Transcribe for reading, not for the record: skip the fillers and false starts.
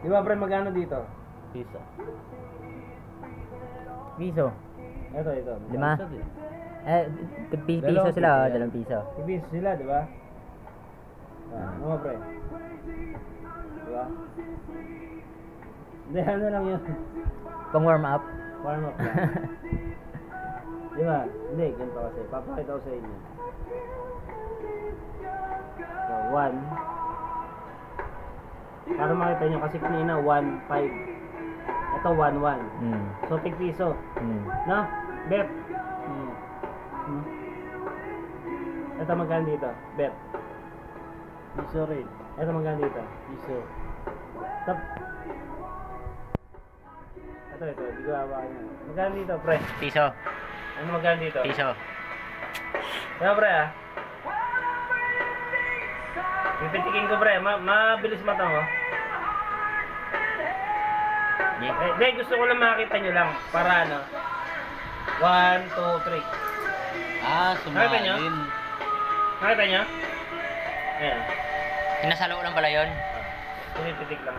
Di ba, pre, magkano dito? Piso. Piso. Ito. 5. Piso din. Piso Dalawang sila, piso yan. 2 piso. Ibiso sila, di ba? Ano ba, pre? Di ba? Hindi, ano lang yun. Pang warm up. Warm up lang. Di ba? Hindi, ganito kasi. Papakita ko sa inyo. So, 1. Para makita nyo, kasi kanina 1.5. Ito 1.1. So, tig piso. No? Bet. Ito magkano dito? Bet. Piso rin. Ito magkano dito? Piso. Tap. Ito, di ko hawakan yan. Magkano dito, pre? Piso. Ano magkano dito? Piso. Kaya, pre, ah. Pipitikin ko, pre. Mabilis mata mo. Hindi, gusto ko lang makita nyo lang. Para ano. 1, 2, 3. Ah, Nakita nyo? sumalin. Nakita nyo? Ayan. Sinasalo lang pala yun. Pinipitik lang.